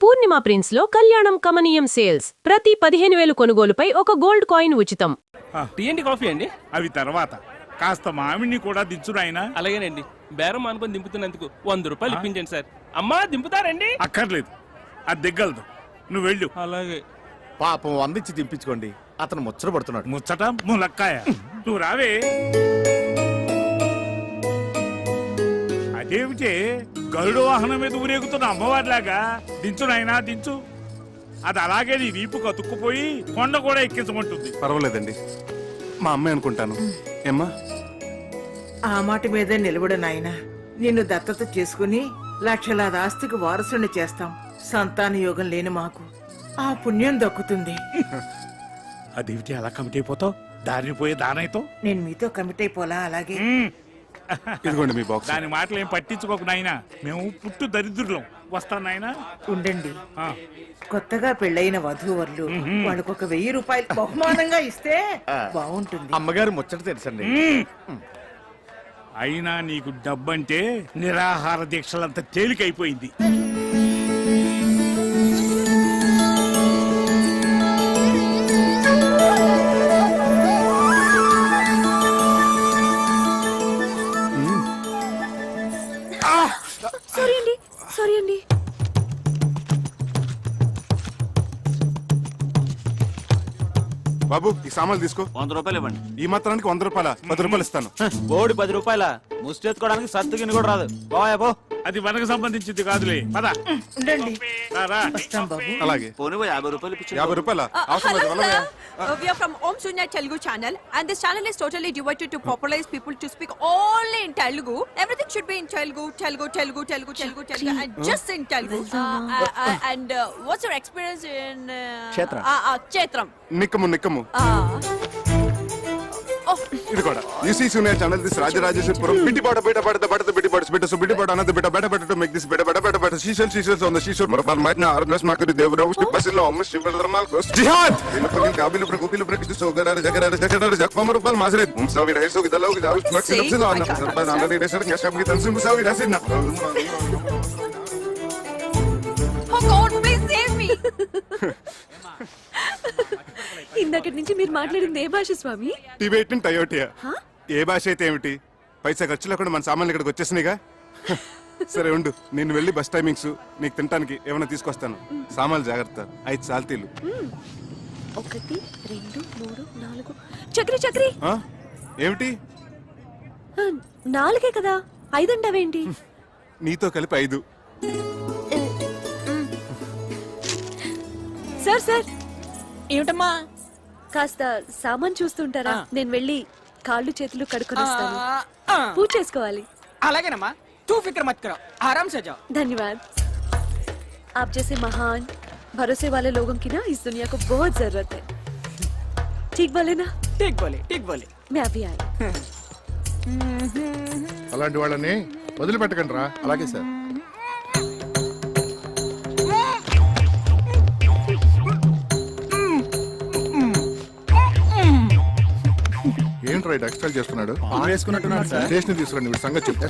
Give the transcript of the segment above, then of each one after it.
పూర్ణిమ prince లో కళ్యాణం కమనీయం సేల్స్ ప్రతి 15,000 కొనుగోలుపై ఒక గోల్డ్ కాయిన్ ఉచితం. టీ అండి కాఫీ అండి? అవి తర్వాత కాస్త మామిడిని కూడా దించు నాయనా. అలాగేనండి. బేరం అనుకుని దింపుతున్నందుకు 100 రూపాయలు ఇప్పించండి సార్. అమ్మా దింపుతారండి? అక్కర్లేదు, అది దిగ్గలదు. నువ్వు వెళ్ళు. అలాగే. పాపం అందించి దింపించుకోండి, అతను ముచ్చట పడుతున్నాడు. ముచ్చట ములక్కాయ. నువ్వు రావే. అదేమిటే గరుడు వాహనం మీద ఊరేగుతున్న అమ్మవారిలాగా దించు నాయనా, దించు. అది అలాగే నీ వీపుకు అతుక్కుపోయి కొండ కూడా ఎక్కించమంటుంది. పర్వాలేదండి, మా అమ్మాయి అనుకుంటాను. ఏమ్మా? ఆ మాట మీదే నిలబడు నాయనా. నిన్ను దత్తత చేసుకుని లక్షలాది ఆస్తికి వారసుని చేస్తాం. సంతాన యోగం లేని మాకు ఆ పుణ్యం దక్కుతుంది. అదేమిటి అలా కమిటీ అయిపోతావు? దారిని పోయే దానైతో నేను మీతో కమిట్ అయిపోలా. అలాగే ఇదిగోండి మీ బాక్స్. దాని మాటలు ఏం పట్టించుకోకు నాయనా, మేము పుట్టు దరిద్రులం. వస్తాను నాయనా. ఉండండి. కొత్తగా పెళ్ళైన వధూవరులు వాళ్ళకొక 1000 రూపాయలు బహుమానంగా ఇస్తే బాగుంటుంది. అమ్మగారు ముచ్చట తెలుసండి. అయినా నీకు డబ్బంటే నిరాహార దీక్షలంత తేలికైపోయింది. సారీ అండి. బాబు, ఈ సామాన్లు తీసుకో. 100 రూపాయలు ఇవ్వండి. ఈ మాత్రానికి 100 రూపాయల? 10 రూపాయలు ఇస్తాను. బోడి 10 రూపాయల ముష్టెత్తుకోవడానికి సత్తుగిని కూడా రాదు. బాబో, అది మనకు సంబంధించింది కాదులే. పద. ఉండండి. రా. వస్తాం బాబు. అలాగే. పోనీ 50 రూపాయలు ఇప్పించు. 50 రూపాయల అవసరం లేదు. Hello, వెళ్ళవే. sir. We are from Om Sunya Telugu channel, and this channel is totally devoted to popularize people to speak only in Telugu. Everything should be in Telugu, Telugu, Telugu, Telugu, Telugu, Telugu, and just in Telugu. And what's your experience in Kshetram. Kshetram? నిక్కము. ఇది కూడా యూసీ సూనియర్ channel దిస్ రాజరాజేశ్వరపురం బిడ్డిపాట బిడ్డపాట అన్నది బిడ్డ టు మేక్ దిస్ బిడ్డ సీసల్ ఆన్ ద సీసల్ మరపల్ మైట్ నా ఆర్గస్ మాకరి దేవరావు బసిలో అమ్మ శివధర్మాల్ జిహాద్ ఇలపగిన్ కాబిల్ ప్రకోపిల్ ప్రకిష్ సోగరార జగరార జక్పమ రూపాల్ మాసరే ముసావి రైసో గిదలో గిదావు మక్సిలో అన్న సర్పంచ్ అందరి రేసర్ క్యాష్ కి తన్సి ముసావి రాసిన. Oh God, please save me! ఇందాకటి నుంచి మీరు మాట్లాడింది ఏ భాష స్వామి? టిబెటన్ టయోటియా. ఏ భాష అయితే ఏమిటి, పైసా ఖర్చు లేకుండా మన సామాన్లు ఇక్కడికి వచ్చేసినాయిగా. సరే ఉండు, నేను వెళ్ళి బస్ టైమింగ్స్ నీకు తినడానికి ఏమైనా తీసుకొస్తాను. సామాన్లు జాగ్రత్త. 5 సాల్తీలు. 1 2 3 4. చక్రి ఏమిటి? 4 కదా, 5 అంటావేంటి? నీతో కలిపి 5. సార్ ఏమిటమ్మా? కాస్త సామాన్ చూస్తుంటారా? నేను వెళ్ళి కాళ్ళు చేతులు కడుక్కొని వస్తాను. పూజ చేసుకోవాలి. అలాగేనమ్మా, तू फिक्र मत करो, आराम से जाओ. धन्यवाद. आप जैसे महान भरोसे वाले लोगों की ना इस दुनिया को बहुत जरूरत है. ठीक बोले ना? ठीक बोले. मैं अभी आई. అలాంటి వాళ్ళని వదిలిపెట్టకండి రా. అలాగే సార్. ఏంట్రా ఎక్స్ట్రా చేస్తున్నాడు? వేసుకున్నట్టున్నాడు సార్. స్టేషన్ తీసుకురండి, వీడి సంగతి చెప్తా.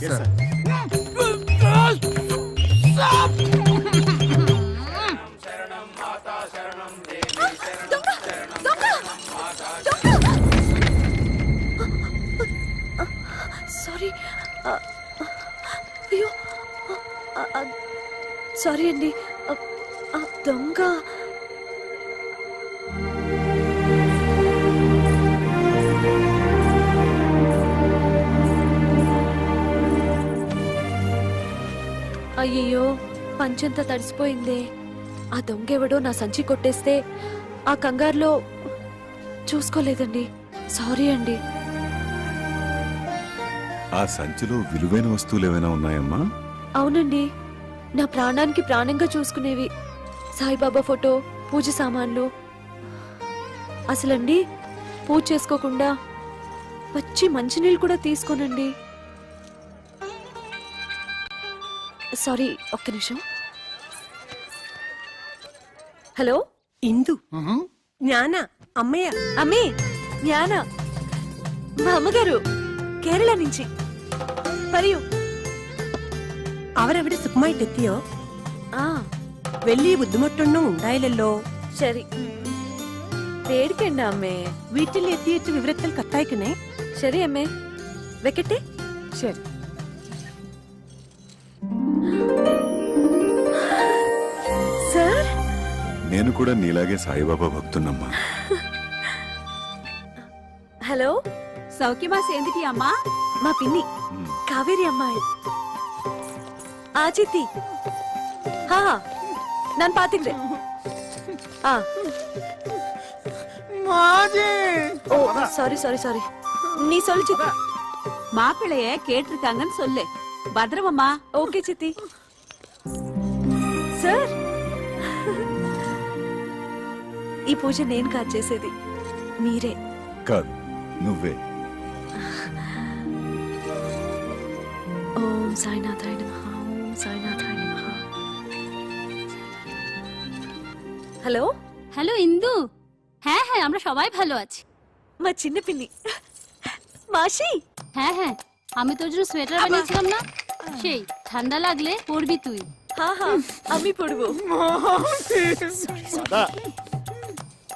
సారీ. అయ్యో, సారీ అండి. దొంగ. అయ్యయ్యో, పంచంతా తడిసిపోయిందే. ఆ దొంగెవడో నా సంచి కొట్టేస్తే ఆ కంగారులో చూసుకోలేదండి. సారీ అండి. ఆ సంచిలో విలువైన వస్తువులు ఏమైనా ఉన్నాయమ్మా? అవునండి, నా ప్రాణానికి ప్రాణంగా చూసుకునేవి. సాయిబాబా ఫోటో, పూజ సామాన్లు. అసలండి పూజ చేసుకోకుండా పచ్చి మంచినీళ్ళు కూడా తీసుకోనండి. సారీ, ఒక్క నిమిషం. హలో, ఇందు, జ్ఞాన, అమ్మయ్య. అమ్మే, జ్ఞాన, మా అమ్మగారు കേരള నుంచి. പറയൂ. അവരവിടെ സുഖമായിട്ട് എത്തിയോ? ആ, വെള്ളി ബുദ്ധിമുട്ടൊന്നും ഉണ്ടായില്ലല്ലോ. ശരി, പേടിക്കണ്ട അമ്മേ. വീട്ടിലെത്തിയിട്ട് വിവരത്തിൽ കത്തയക്കണേ. ശരി അമ്മേ, വെക്കട്ടെ. ശരി. సార్, నేను కూడా నీలాగే సాయిబాబా భక్తున్నమ్మా. హలో. సౌఖ్యమా సేందిటి అమ్మా? మా పిన్ని కావేరి అమ్మాయి. ఆచితి హా ನಾನು ಪಾತಿಗ್ರೆ. ஓ சாரி சாரி சாரி, நீ சொல்லு சித்தி. மாப்பிள்ளைய கேட்டிருக்காங்கன்னு சொல்லு. பத்திரமம்மா. ఓకే చిత్తి. సార్, ఈ పూజ నేను కాదు చేసేది, మీరే. కాదు, నువ్వే. ఓం సాయినాథాయ నమః, ఓం సాయినాథాయ నమః. হ্যালো হ্যালো ইন্দু, হ্যাঁ হ্যাঁ আমরা সবাই ভালো আছি। মা চিন্ন পিন্নি মাসি। হ্যাঁ হ্যাঁ, আমি তোর জন্য সোয়েটার বানিয়েছিলাম না, সেই ঠান্ডা লাগলে পরবি তুই। হ্যাঁ হ্যাঁ আমি পড়বো।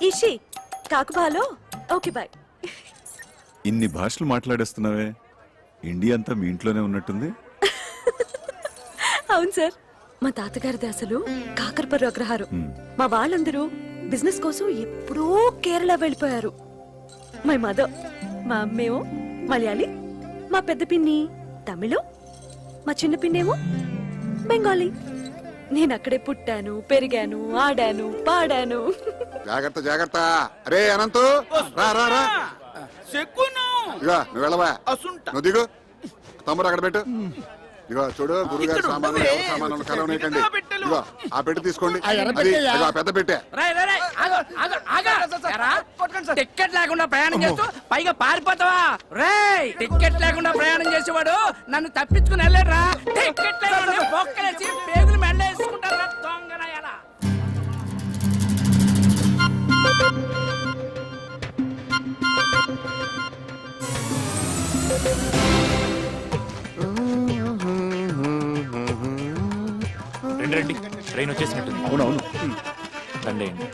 ইসি কাকু ভালো, ఓకే బాయ్. ఇన్ని భాషలు మాట్లాడేస్తున్నావే, ఇండియా అంతా మీ ఇంట్లోనే ఉన్నట్టుంది. అవును సార్, మా తాతగారిది అసలు కాకరపర్రు అగ్రహారం. మా వాళ్ళందరూ బిజినెస్ కోసం ఎప్పుడో కేరళ వెళ్ళిపోయారు. మై మదర్, మా అమ్మేమో మలయాళీ, మా పెద్ద పిన్ని తమిళం, మా చిన్న పిన్నేమో బెంగాలీ. నేను అక్కడే పుట్టాను, పెరిగాను, ఆడాను, పాడాను. జాగ్రత్త జాగ్రత్త. అరే అనంతు, రా రా రా. ఇగో నువ్వు వెళ్ళవా, నువ్వు దిగు. తమ్ముడు అక్కడ పెట్టు. ఇగో చూడు, గురుగారి సామాను ఎవరి సామాను కలవనీయకండి. ఇగో ఆ పెట్టి తీసుకోండి. అది ఇగో ఆ పెద్ద పెట్టే. టికెట్ లేకుండా ప్రయాణం చేస్తూ పైగా పారిపోతావా? రేయ్, టికెట్ లేకుండా ప్రయాణం చేసేవాడు నన్ను తప్పించుకుని వెళ్ళాడురా. టికెట్ లేకుండా బొక్కలేసి పేగులు మెళ్ళేసుకుంటారా దొంగరాయాలా? రండి, ట్రైన్ వచ్చేసినట్టుంది. అవునవును. రండి అండి.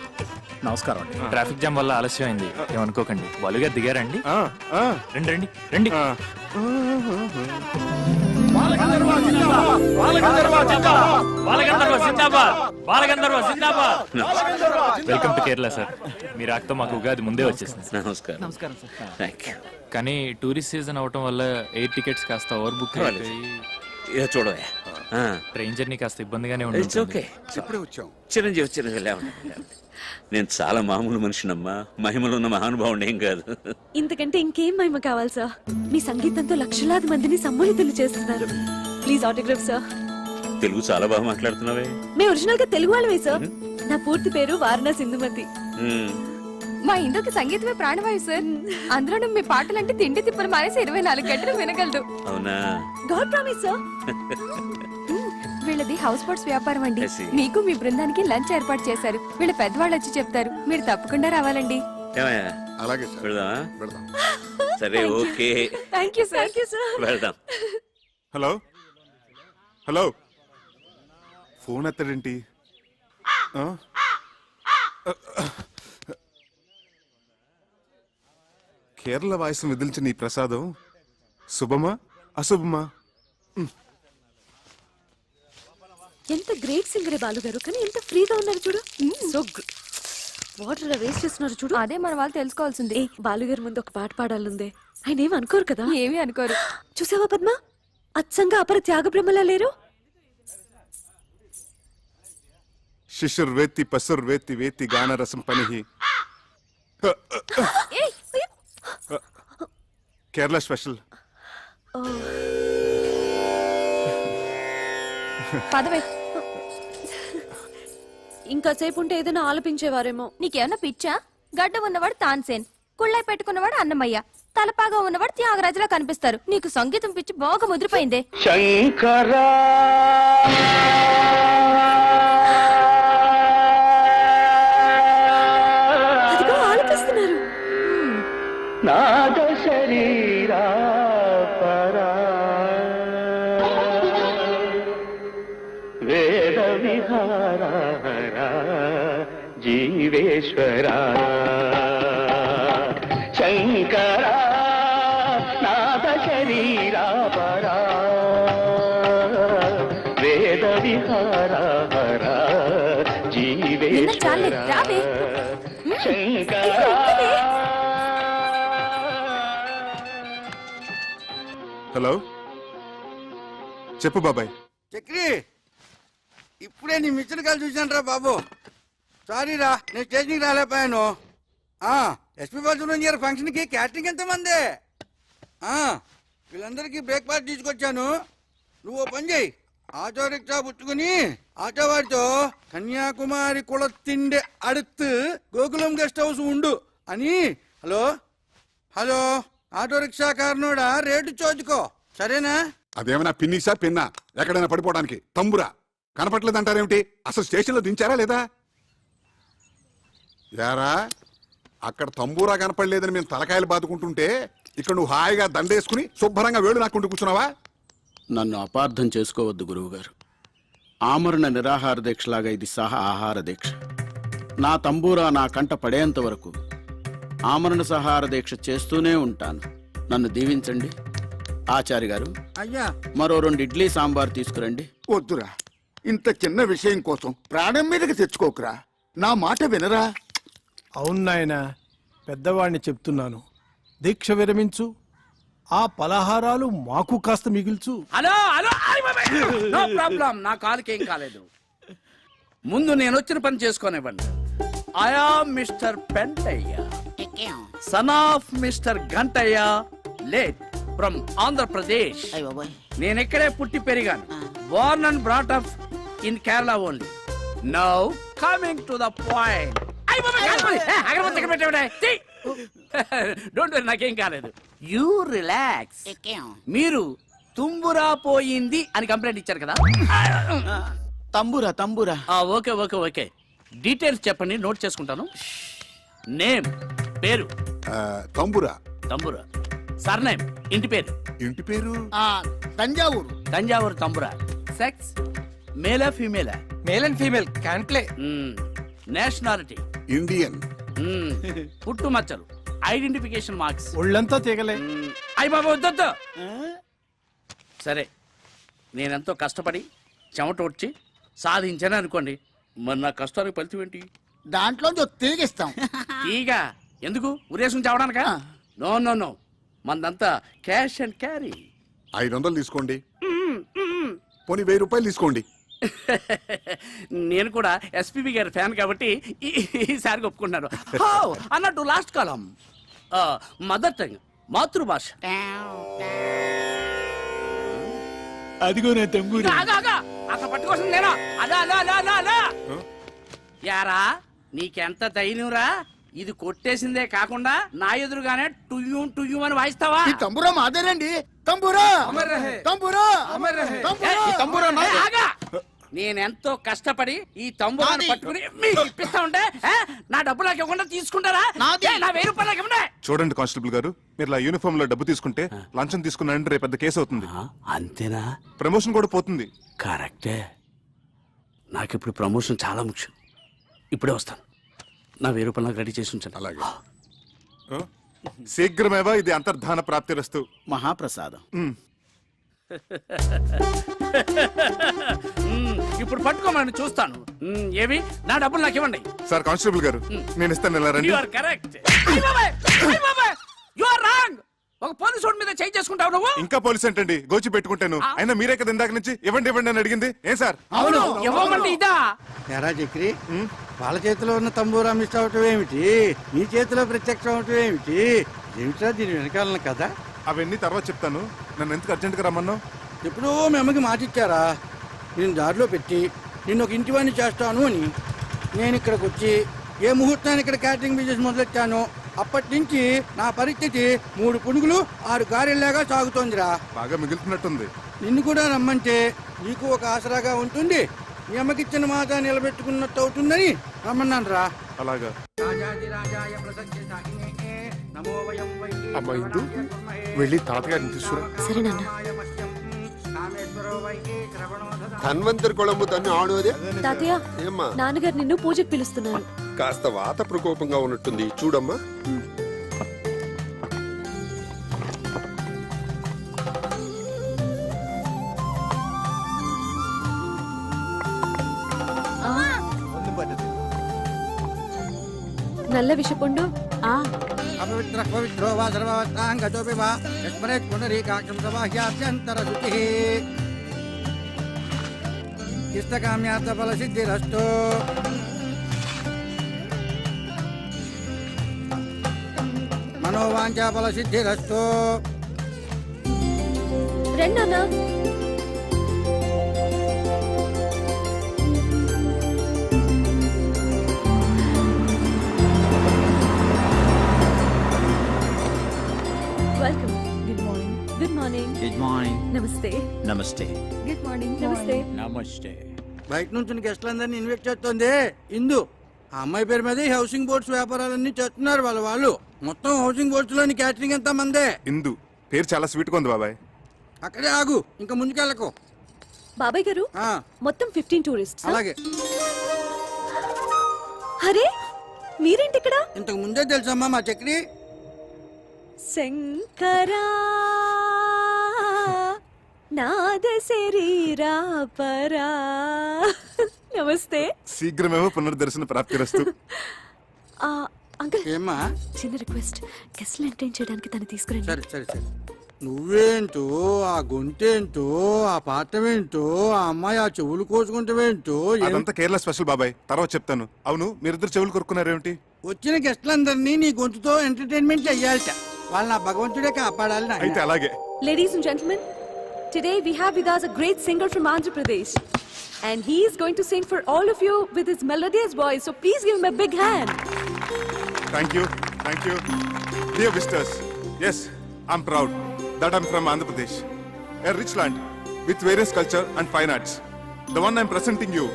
నమస్కారం అండి. ట్రాఫిక్ జామ్ వల్ల ఆలస్యం అయింది, ఏమనుకోకండి. బాలుగా దిగారండి? రండి రండి రండి. Welcome to Kerala sir. మీ రాకతో మాకు ఉగాది ముందే వచ్చేసింది. నమస్కారం. నమస్కారం సార్. కానీ టూరిస్ట్ సీజన్ అవటం వల్ల ఎయిర్ టికెట్స్ కాస్త ఓవర్ బుక్ అయిపోయి చూడవే, ట్రైన్ జర్నీ కాస్త ఇబ్బందిగానే ఉంటుంది. ఇప్పుడే వచ్చాం. చిరంజీవి చిరంజీవి. నేను చాలా మామూలు మనిషినమ్మా, మహిమలో ఉన్న మహానుభావుడు ఏం కాదు. ఇంతకంటే ఇంకేం మహిమ కావాలి సార్? మీ సంగీతంతో లక్షలాది మందిని సమ్మోహితులు చేస్తున్నారు. Please autograph sir. తెలుగు చాలా బాగా మాట్లాడుతున్నావే. మేము ఒరిజినల్ గా తెలుగు వాళ్ళమే సార్. నా పూర్తి పేరు వారణాసి ఇందుమతి. మా ఇందుకి సంగీతమే ప్రాణవాయు సార్. అందులోనూ మీ పాటలంటే తిండి తిప్పలు మానేసి 24 గంటలు వినగలదు. అవునా? God promise sir. వీళ్ళది హౌస్ బోట్స్ వ్యాపారం అండి. I see. మీకు మీ బృందానికి లంచ్ ఏర్పాటు చేశారు. వీళ్ళ పెద్దవాళ్ళు వచ్చి చెప్తారు, మీరు తప్పకుండా రావాలండి. ఏమయ్యా, అలాగే సార్, వెళ్దామా? వెళ్దాం. సరే, ఓకే, థ్యాంక్ యూ సార్. వెళ్దాం. హలో హలో, ఫోన్ ఎత్తడేంటి? ఆ? కేరళ వాయిస్ విదిల్చిన ఈ ప్రసాదం శుభమా అశుభమా? ఎంత గ్రేట్ సింగరే బాలు గారు, కానీ ఎంత ఫ్రీగా ఉన్నారు చూడు. సో వాటర్ వేస్ట్ చేస్తున్నారు చూడు. అదే మన వాళ్ళు తెలుసుకోవాల్సింది. ఏ బాలు గారి ముందు ఒక పాట పాడాలందే. ఆయన ఏమి అనుకోరు కదా? ఏమీ అనుకోరు. చూసావా పద్మ, అచ్చంగా అపర త్యాగ బ్రహ్మలా లేరు. శిశుర్వేత్తి పశుర్వేత్తి వేత్తి గానరసం పనిహి. కేరళ స్పెషల్. పదవే. ఇంకా సేపు ఉంటే ఏదైనా ఆలపించేవారేమో. నీకేమన్నా పిచ్చా? గడ్డ ఉన్నవాడు తాన్సేన్, కుళ్ళై పెట్టుకున్నవాడు అన్నమయ్య, తలపాగా ఉన్నవాడు త్యాగరాజులా కనిపిస్తారు. నీకు సంగీతం పిచ్చి బాగా ముదిరిపోయిందే. శంకరా అదిగో ఆలపిస్తున్నారు. నాద శరీరా పరా వేద విహారా జీవేశ్వర శంకర నాద శరీరాపరా వేద విహార జీవేశ్వర శంకర. హలో చెప్పు బాబాయ్. చక్రి ఇప్పుడే నీ మిషన్ కాల్ చూశాను బాబు. సారీ రా, నేను స్టేషన్కి రాలేకపోయాను. ఎస్పీ బాలసుబ్రహ్మణ్యం గారి ఫంక్షన్కి క్యాటరింగ్ ఎంతమంది? వీళ్ళందరికీ బ్రేక్ఫాస్ట్ తీసుకొచ్చాను. నువ్వు పని చేయి, ఆటో రిక్షా పుచ్చుకుని ఆటో వాడితో కన్యాకుమారి కుల తిండి అడుతు గోకులం గెస్ట్ హౌస్ ఉండు అని. హలో హలో ఆటో రిక్షా కారణోడా రేటు చోచుకో, సరేనా? అదేమైనా పిన్నిసా పిన్నా ఎక్కడైనా పడిపోవడానికి తంబురా కనపట్లేదంటారేమిటి? అసలు స్టేషన్లో దించారా లేదా? యారా అక్కడ తంబూరా కనపడలేదని మేము తలకాయలు బాదుకుంటుంటే ఇక్కడ నువ్వు హాయిగా దండేసుకుని శుభ్రంగా వేళ్ళు నాకుంటూ కూర్చున్నావా? నన్ను అపార్థం చేసుకోవద్దు గురువుగారు. ఆమరణ నిరాహార దీక్షలాగా ఇది సహా ఆహార దీక్ష. నా తంబూరా నా కంట పడేంత వరకు ఆమరణ సహార దీక్ష చేస్తూనే ఉంటాను. నన్ను దీవించండి. ఆచార్య గారు, అయ్యా మరో 2 ఇడ్లీ సాంబార్ తీసుకురండి. వద్దురా, ఇంత చిన్న విషయం కోసం ప్రాణం మీదకి తెచ్చుకోకురా. నా మాట వినరా? అవును నాయనా, పెద్దవాడిని చెప్తున్నాను. దీక్ష విరమించు, ఆ పలహారాలు మాకు కాస్త మిగిల్చు. హలో హలో నో ప్రాబ్లం, నా కాలుకేం కాలేదు. ముందు నేను వచ్చిన పని చేసుకోనివ్వండి. I am mister Pentayya, son of mister Gantayya, late from Andhra Pradesh. నేను ఇక్కడే పుట్టి పెరిగాను. Born and brought up in Kerala only. Now coming to the point. Don't worry, నాకేం కాలేదు. You relax. మీరు తుంబురా పోయింది అని కంప్లైంట్ ఇచ్చారు కదా? తంబురా తంబురా. ఓకే ఓకే ఓకే, డీటెయిల్స్ చెప్పండి, నోట్ చేసుకుంటాను. నేమ్ పేరు తంబురా. తంబురా. సర్నేమ్ ఇంటి పేరు. ఇంటి పేరు తంజావూరు. తంజావూరు తంబురా. సెక్స్ మేలా ఫీమేలా? Male and female can play. Nationality Indian. పుట్టు మచ్చలు, ఐడెంటిఫికేషన్ మార్క్స్. ఒళ్ళంతా తీగలే. అయ్య బాబా వద్దొద్దు. సరే, నేనెంతో కష్టపడి చెమట వచ్చి సాధించాను అనుకోండి, మరి నా కష్టానికి ఫలితం ఏంటి? దాంట్లో తిరిగిస్తాం. ఈగ ఎందుకు ఉరేసం చావడానికా? నో నో నో, మందంతా క్యాష్ అండ్ క్యారీ. 500 తీసుకోండి, పోనీ 1000 రూపాయలు తీసుకోండి. నేను కూడా ఎస్పీబీ గారి ఫ్యాన్ కాబట్టి ఈసారి ఒప్పుకుంటున్నాను. అన్నట్టు లాస్ట్ కాలం మదర్ టంగ్, మాతృభాష. అదిగో నా తంబూరి. అసలు పట్టుకోసం నేను అలా అలా అలా అలా అలా. యారా నీకెంత ధైర్యంరా? ఇది కొట్టేసిందే కాకుండా నా ఎదురుగానే టుయ్యూ టుయ్యూ అని వాయిస్తావా? ఈ తంబురా మాదేనండి. తంబురా తంబురా తంబురా. ఆగా! నేనెంతో కష్టపడి ఈ తంబురాన్ని పట్టుకుని మీకు ఇప్పిస్తా ఉంటే నా డబ్బు నాకు ఇవ్వకుండా తీసుకుంటారా? నా 1000 రూపాయలు నాకు ఇవ్వండి. చూడండి కానిస్టేబుల్ గారు, మీరు ఇలా యూనిఫామ్ లో డబ్బు తీసుకుంటే లంచం తీసుకున్నారంటే రేపు పెద్ద కేసు అవుతుంది. అంతేనా? ప్రమోషన్ కూడా పోతుంది. కరెక్టే. నాకు ఇప్పుడు ప్రమోషన్ చాలా ముఖ్యం. ఇప్పుడే వస్తాను. నా 1000 రూపాయలు నాకు రెడీ చేసి ఉంచండి. అలాగే. శీఘ్రమేవా ఇది అంతర్ధాన ప్రాప్తిరస్తు. మహాప్రసాదం. ఇప్పుడు పట్టుకోమని చూస్తాను. ఏవి నా డబ్బులు నాకు ఇవ్వండి. సార్ కానిస్టేబుల్ గారు, నేను ఇస్తాను, ఇలా రండి. You are correct. You are wrong. ఒక పోలీసు వాడి మీద చేయి చేసుకుంటావు నువ్వు. ఇంకా పోలీస్ ఏంటండి, గోచి పెట్టుకుంటాను. అయినా మీరే కదా ఇందాక నుంచి ఇవ్వండి ఇవ్వండి అని అడిగింది. ఏం సార్? అవును, ఇవ్వమంటే ఇదా? ఎరా చక్రి, వాళ్ళ చేతిలో ఉన్న తంబూరా మిస్ అవటం ఏమిటి? నీ చేతిలో ప్రత్యక్షం అవటం ఏమిటి? ఏమిటా దీని వెనకాలన కదా? అవన్నీ తర్వాత చెప్తాను. నన్ను ఎందుకు అర్జెంట్గా రమ్మన్నావు? ఎప్పుడో మీ అమ్మకి మాటిచ్చారా, నేను దారిలో పెట్టి నిన్ను ఒక ఇంటివాణ్ణి చేస్తాను అని. నేను ఇక్కడికి వచ్చి ఏ ముహూర్తాన్ని ఇక్కడ క్యాటరింగ్ బిజినెస్ మొదలెట్టాను, అప్పటి నుంచి నా పరిస్థితి 3 పునుగులు 6 గారెల్లాగా సాగుతోందిరా. బాగా మిగులుతున్నట్టుంది. నిన్ను కూడా రమ్మంటే నీకు ఒక ఆసరాగా ఉంటుంది, మీ అమ్మకిచ్చిన మాట నిలబెట్టుకున్నట్టు అవుతుందని రమ్మన్నాను రా. అలాగా. అమ్మా ఇందు, వెళ్ళి తాతగారిని తీసుకురా. సరే నాన్న. ధన్వంతరి కొళంబు తన్ను ఆడోదే తాతయ్య ఏమ్మా నాన్నగారు నిన్ను పూజకు పిలుస్తున్నారు. కాస్త వాత ప్రకోపంగా ఉన్నట్టుంది చూడమ్మా. నల్ల విషపుండు. అపవిత్ర పవిత్రో వా సర్వవత్రాంగతోపి వా యస్మరేత్ పునరీకాక్షం సబాహ్యాభ్యంతర శుచిః. ఇష్టకామ్యార్థ ఫల సిద్ధిరస్తు. మనోవాంఛా ఫల సిద్ధిరస్తు. రెండన్నా welcome. Good morning. Good morning. Good morning. నమస్తే. నమస్తే. Good morning. నమస్తే. నమస్తే. బయట నుంచి గెస్టులందరినీ ఇన్వైట్ చేస్తుంది ఇందు. ఆ అమ్మాయి పేరు మీద ఈ హౌసింగ్ బోర్డ్స్ వ్యాపారాలన్నీ చేస్తున్నారు వాళ్ళు. మొత్తం హౌసింగ్ బోర్డ్స్ లోని క్యాటరింగ్ ఎంత మందే. ఇందు పేరు చాలా స్వీట్ గా ఉంది బాబాయ్. అక్కడే ఆగు, ఇంకా ముందుకెళ్ళకు. బాబాయ్ గారు ఆ, మొత్తం 15 టూరిస్ట్. అలాగే. అరే మీరేంటి ఇక్కడ? ఇంతకు ముందే తెలుసమ్మా మా చక్రి. శంకరా నాద శరీరా పరా. నమస్తే. శీఘ్రమేమో పునర్దర్శన ప్రాప్తిరస్తు. అంకుల్ ఏమ్మా? చిన్న రిక్వెస్ట్, గెస్ట్ ఎంటర్టైన్ చేయడానికి తను తీసుకురండి. సరే సరే సరే. నువ్వేంటో, ఆ గొంతేంటో, ఆ పాఠమేంటో, ఆ అమ్మాయి ఆ చెవులు కోసుకుంటావేంటో. అదంతా కేరళ స్పెషల్ బాబాయ్, తర్వాత చెప్తాను. అవును మీరిద్దరు చెవులు కొరుకున్నారేమిటి? వచ్చిన గెస్టులందరినీ నీ గొంతుతో ఎంటర్టైన్మెంట్ చెయ్యాలట. వాళ్ళు నా భగవంతుడే కాపాడాలి నాయనా. అయితే అలాగే. Ladies and gentlemen, today we have with us a great singer from Andhra Pradesh. And he is going to sing for all of you with his melodious voice. So please give him a big hand. Thank you. Thank you. Dear visitors, yes, I'm proud that I'm from Andhra Pradesh, a rich land with various culture and fine arts. The one I'm presenting you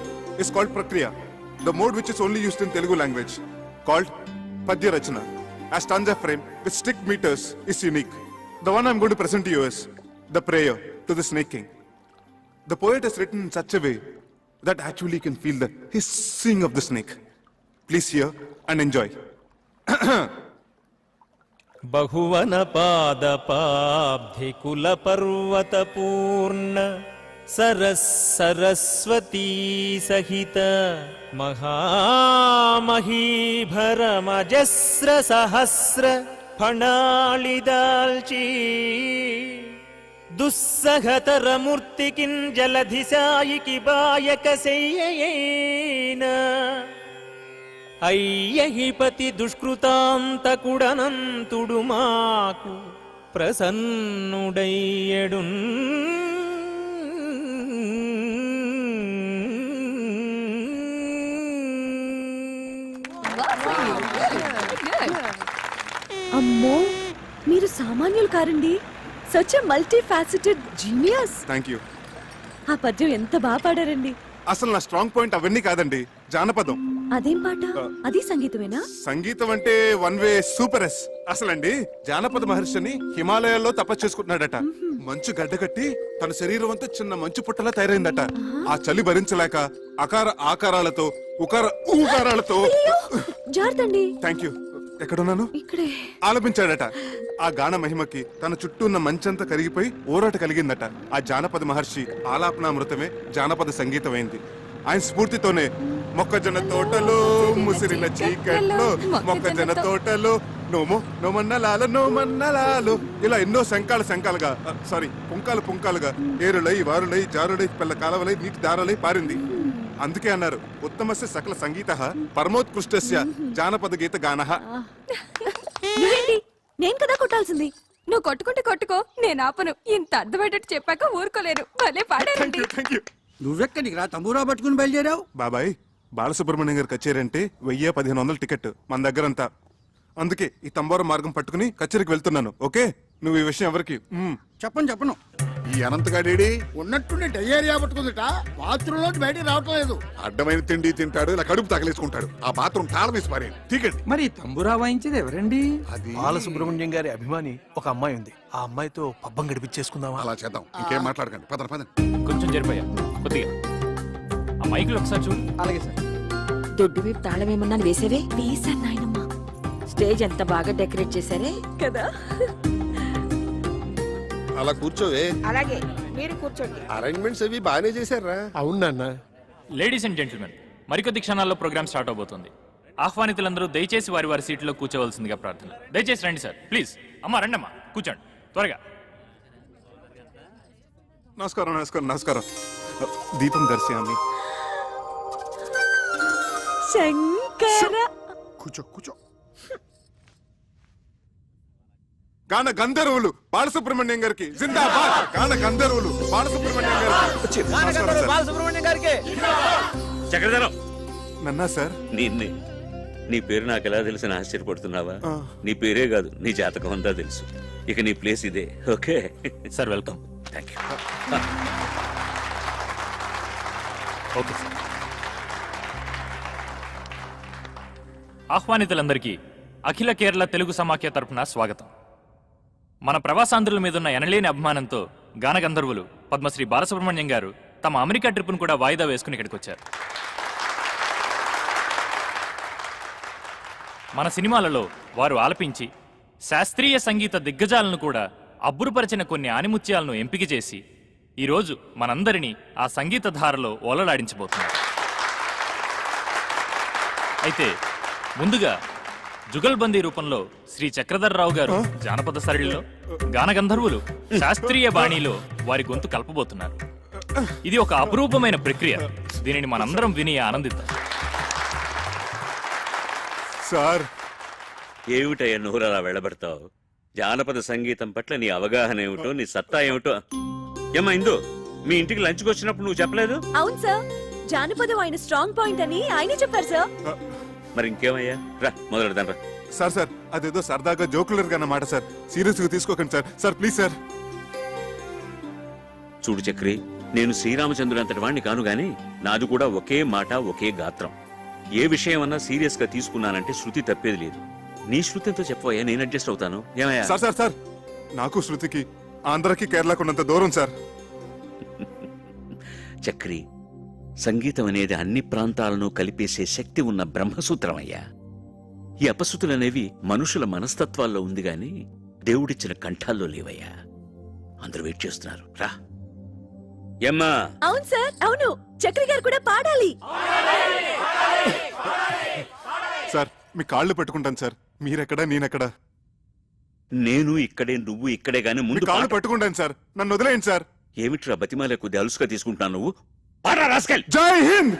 is called Prakriya, the mode which is only used in Telugu language, called Padya Rachana. A stanza frame with strict meters is unique. The one I'm going to present to you is the prayer to the Snake King. The poet has written in such a way that actually you can feel the hissing of the snake. Please hear and enjoy. బహువన పాదపాబ్ధి కుల పర్వత పూర్ణ సరస్వతీ సహిత మహామహీభరమజస్ర సహస్ర ఫణాళిదాల్చీ దుస్సహతర మూర్తికిన్ జలధిసాయికి బాయక శయ్యయేన అయ్యహిపతి దుష్కృతాంతకుడనంతుడు మాకు ప్రసన్నుడయ్యడున్. అమ్మో, మీరు సామాన్యులు కారండి. Such a multi faceted genius. Thank you. ఆ పద్యం ఎంత బాగా పాడారండి. అసలు నా స్ట్రాంగ్ పాయింట్ అవన్నీ కాదండి, జానపదం. అదేం పాట? అది సంగీతమేనా? సంగీతం అంటే వన్ వే సూపర్ ఎస్. అసలండి జానపద మహర్షిని హిమాలయాల్లో తపస్సు చేసుకుంటున్నాడట. మంచు గడ్డకట్టి తన శరీరం అంతా చిన్న మంచు పుట్టలా తయారైందట. ఆ చలి భరించలేక అకార ఆకారాలతో ఉకార ఊకారాలతో జార్తండి. Thank you. ఎక్కడున్నాను? ఇక్కడే. ఆలపించాడట. ఆ గాన మహిమకి తన చుట్టూ ఉన్న మంచంతా కరిగిపోయి ఊరాట కలిగిందట. ఆ జానపద మహర్షి ఆలాపనామృతమే జానపద సంగీతమైంది. ఆయన స్ఫూర్తితోనే మొక్కజొన్న తోటలో ముసిరిన చీకట్లో మొక్కజొన్న తోటలో నోమో నోమన్నలాలు నోమన్నలాలు ఇలా ఎన్నో శంకాలుగా పుంకాలుగా ఏరులై వారులై జారులై పిల్ల కాలవలై నీటి దారలై పారింది. అందుకే అన్నారు ఉత్తమస్య సకల సంగీత పరమోత్కృష్టస్య జానపద గీత గానః. నువ్వేంటి? నేను కదా కొట్టాల్సింది. నువ్వు కొట్టుకుంటే కొట్టుకో, నేను ఆపను. ఇంత అర్థమయ్యేటట్టు చెప్పాక ఊరుకోలేరు. భలే పాడారండి. Thank you. నువ్వెక్కడికి రా తమ్మురా పట్టుకుని బయలుదేరావు? బాబాయ్ బాలసుబ్రహ్మణ్యం గారి కచేరీ అంటే 1000-1500 టికెట్ మన దగ్గరంతా. అందుకే ఈ తంబోరం మార్గం పట్టుకుని కచేరికి వెళ్తున్నాను. ఓకే, నువ్వు ఈ విషయం ఎవరికి చెప్పను ఈ అనంతగాడేడి ఉన్నట్టుండి డయేరియా పట్టుకుందిట, బాత్రూమ్ లో బయటికి రావటం లేదు. అడ్డమైన తిండి తింటాడు, ఇలా కడుపు తగలేసుకుంటాడు. ఆ బాత్రూమ్ తాళం వేసి పారేయండి. తీకండి. మరి తంబురా వాయించేది ఎవరండి? అది బాలసుబ్రహ్మణ్యం గారి అభిమాని ఒక అమ్మాయి ఉంది. ఆ అమ్మాయితో పబ్బం గడిపించేసుకుందామా? అలా చేద్దాం. ఇంకేం మాట్లాడకండి. పదండి. కొంచెం జరిపోయా కొద్దిగా. ఆ మైకులు ఒకసారి చూడు. అలాగే సార్. దొడ్డు వైపు తాళం ఏమన్నా వేసేవే? వేసాను నాయనమ్మ. స్టేజ్ ఎంత బాగా డెకరేట్ చేశారే కదా. అలా కూర్చోవే. అలాగే మీరు కూర్చోండి. అరేంజ్మెంట్స్ అవి బాగానే చేశారా? అవునన్నా. లేడీస్ అండ్ జెంటిల్మెన్, మరికొద్ది క్షణాల్లో ప్రోగ్రామ్ స్టార్ట్ అవబోతుంది. ఆహ్వానితులందరూ దయచేసి వారి వారి సీట్లో కూర్చోవలసిందిగా ప్రార్థన. దయచేసి రండి సార్, ప్లీజ్. అమ్మా రండమ్మా, కూర్చోండి త్వరగా. నమస్కారం. దీపం దర్శయామి. శంకర. కూర్చో. గాన గంధర్వులు బాలసుబ్రహ్మణ్యం గారికి జిందాబాద్. గాన గంధర్వులు బాలసుబ్రహ్మణ్యం గారికి. బాలసుబ్రహ్మణ్యం గారికి. చక్రధరం, నన్నా సార్? నిన్నే. నీ పేరు నాకు ఎలా తెలిసిన ఆశ్చర్యపడుతున్నావా? నీ పేరే కాదు, నీ జాతకం అంతా తెలుసు. ఇక నీ ప్లేస్ ఇదే. Okay sir, welcome. Thank you. Okay sir. ఆహ్వానితులందరికీ అఖిల కేరళ తెలుగు సమాఖ్య తరపున స్వాగతం. మన ప్రవాసాంధ్రుల మీదున్న ఎనలేని అభిమానంతో గానగంధర్వులు పద్మశ్రీ బాలసుబ్రహ్మణ్యం గారు తమ అమెరికా ట్రిప్ను కూడా వాయిదా వేసుకుని ఇక్కడికి వచ్చారు. మన సినిమాలలో వారు ఆలపించి శాస్త్రీయ సంగీత దిగ్గజాలను కూడా అబ్బురుపరిచిన కొన్ని ఆనిముత్యాలను ఎంపిక చేసి ఈరోజు మనందరినీ ఆ సంగీత ధారలో ఓలలాడించబోతున్నారు. అయితే ముందుగా జుగల్బందీ రూపంలో శ్రీ చక్రధర్రావు గారు జానపద సరళిలో, గానగంధర్వులు శాస్త్రీయ బాణీలో వారి గొంతు కలపబోతున్నారు. ఇది ఒక అపురూపమైన ప్రక్రియ. దీనిని మనందరం విని ఆనందిద్దాం. సార్, ఏమిటయ్యా నోరు అలా వెళ్ళబడతావు? జానపద సంగీతం పట్ల నీ అవగాహన ఏమిటో, నీ సత్తా ఏమిటో. ఏమా ఇందు, మీ ఇంటికి లంచ్కి వచ్చినప్పుడు నువ్వు చెప్పలేదు? అవును సార్, జానపదం ఆయన స్ట్రాంగ్ పాయింట్ అని ఆయనే చెప్పారు సార్. మరి ఇంకేమయ్యా, రా మొదలెడదాం రా. సార్ అదేదో సరదాగా జోకులర్ అన్నమాట సార్. సీరియస్ గా తీసుకోకండి సార్ ప్లీజ్ సార్. చూడు చక్రి, నేను శ్రీరామచంద్రుడు అంతటి వాణ్ణి కాను గాని నాది కూడా ఒకే మాట, ఒకే గాత్రం. ఏ విషయం అన్నా సీరియస్ గా తీసుకున్నానంటే శృతి తప్పేది లేదు. నీ శృతితో చెప్పవయ్యా, నేను అడ్జస్ట్ అవుతాను. ఏమయ్యా? సార్ నాకు శృతికి ఆంధ్రకి కేరళకు ఉన్నంత దూరం సార్. చక్రి, సంగీతం అనేది అన్ని ప్రాంతాలను కలిపేసే శక్తి ఉన్న బ్రహ్మసూత్రమయ్యా. ఈ అపశృతులనేవి మనుషుల మనస్తత్వాల్లో ఉంది గాని దేవుడిచ్చిన కంఠాల్లో లేవయ్యా. అందరూ వెయిట్ చేస్తున్నారు, రా. ఏమ్మా? అవును సార్, అవును. చక్రి గారు కూడా పాడాలి. సార్, మీ కాళ్ళు పెట్టుకుంటాను సార్. మీరెక్కడా, నేనెక్కడా? నేను ఇక్కడే, నువ్వు ఇక్కడే గాని మీ ముందు కాళ్ళు పెట్టుకుంటాను సార్. నన్ను వదిలేయండి సార్. ఏమిట్రా బతిమాలే కొద్ది అలుసుగా తీసుకుంటున్నావు నువ్వు? పాడరా రాస్కెల్. జై హింద్.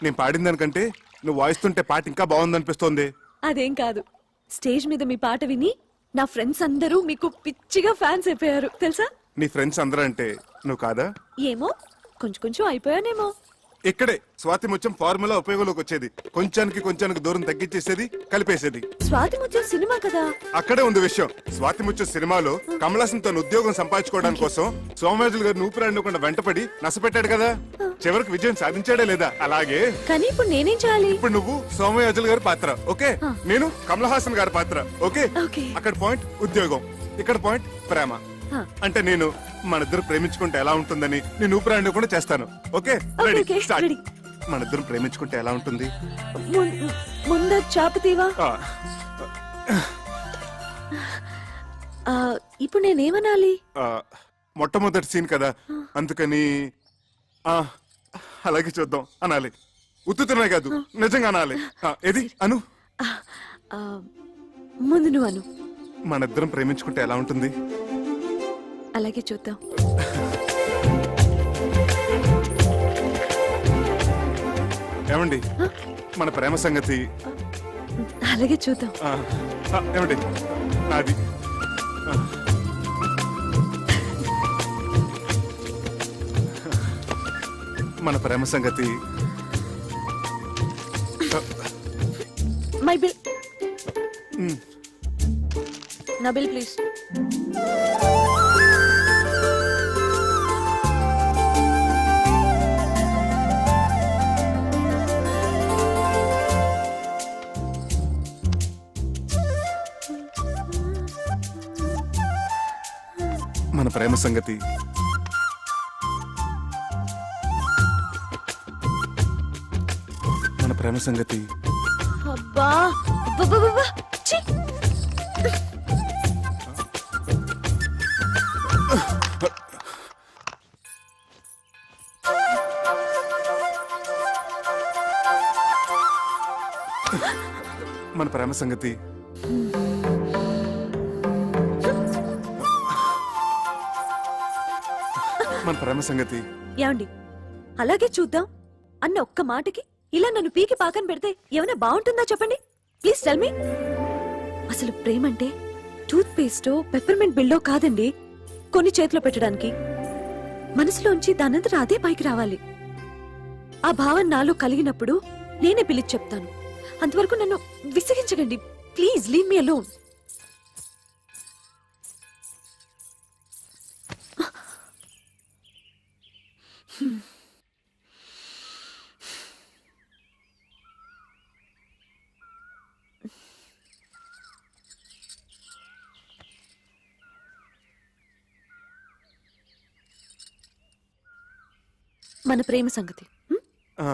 నేను పాడిన దానికంటే నువ్వు వాయిస్తుంటే పాట ఇంకా బాగుందనిపిస్తోంది. అదేం కాదు, స్టేజ్ మీద మీ పాట విని నా ఫ్రెండ్స్ అందరూ మీకు పిచ్చిగా ఫ్యాన్స్ అయిపోయారు తెలుసా? నీ ఫ్రెండ్స్ అందరూ అంటే నువ్వు కాదా? ఏమో, కొంచెం అయిపోయానేమో. ఇక్కడే స్వాతి ముత్యం ఫార్ములా ఉపయోగంలోకి వచ్చేది. కొంచానికి దూరం తగ్గించేసేది, కలిపేసేది. స్వాతి ముత్యం సినిమా కదా. అక్కడే ఉంది విషయం. స్వాతి ముత్యం సినిమాలో కమలాసన్ తన ఉద్యోగం సంపాదించుకోవడానికి కోసం సోమరాజులు గారిని ఊపిరాడకుండా వెంటపడి నష్టపెట్టాడు కదా. చివరికి విజయం సాధించాడే లేదా? అలాగే కానీ ఇప్పుడు నేనేం చేయాలి? ఇప్పుడు నువ్వు సోమయాజులు గారి పాత్ర, ఓకే? నేను కమల్ హాసన్ గారి పాత్ర, ఓకే? ఓకే. అక్కడ పాయింట్ ఉద్యోగం, ఇక్కడ పాయింట్ ప్రేమ. అంటే నేను మనిద్దరు ప్రేమించుకుంటే ఎలా ఉంటుందని నేను ఊపిరాండి కూడా చేస్తాను. Okay ready okay, start. ready. మనిద్దరం ప్రేమించుకుంటే ఎలా ఉంటుంది? ముంద చాప తీవా. ఆ, ఇప్పుడు నేనేమనాలి? ఆ, మొట్టమొదటి సీన్ కదా అందుకని ఆ, అలాగే చూద్దాం అనాలి. ఉత్తుతున్నాయి కాదు నిజంగా అనాలి. ఏది అను. ముందు నువ్వు అను. మనిద్దరం ప్రేమించుకుంటే ఎలా ఉంటుంది? అలాగే చూద్దాం. ఏమండి మన ప్రేమ సంగతి అలాగే చూద్దాం. ఏమండి నాది మన ప్రేమ సంగతి మై బిల్. నా బిల్ ప్లీజ్. మన ప్రేమ సంగతి మన ప్రేమ సంగతి అబ్బా అబ్బబ్బబ్బబ్బా. ఛీ! మన ప్రేమ సంగతి మన ప్రేమ సంగతి ఏమండి అలాగే చూద్దాం అన్న ఒక్క మాటకి ఇలా నన్ను పీకి పాకన పెడితే ఏమైనా బాగుంటుందా చెప్పండి ప్లీజ్ టెల్ మీ. అసలు ప్రేమ అంటే టూత్ పేస్టో పెప్పర్మెంట్ బిల్లో కాదండి. కొన్ని చేతిలో పెట్టడానికి మనసులోంచి దానంతట అదే పైకి రావాలి. ఆ భావన నాలో కలిగినప్పుడు నేనే పిలిచి చెప్తాను. అంతవరకు నన్ను విసిగించకండి ప్లీజ్. Leave me alone. మన ప్రేమ సంగతి. ఆ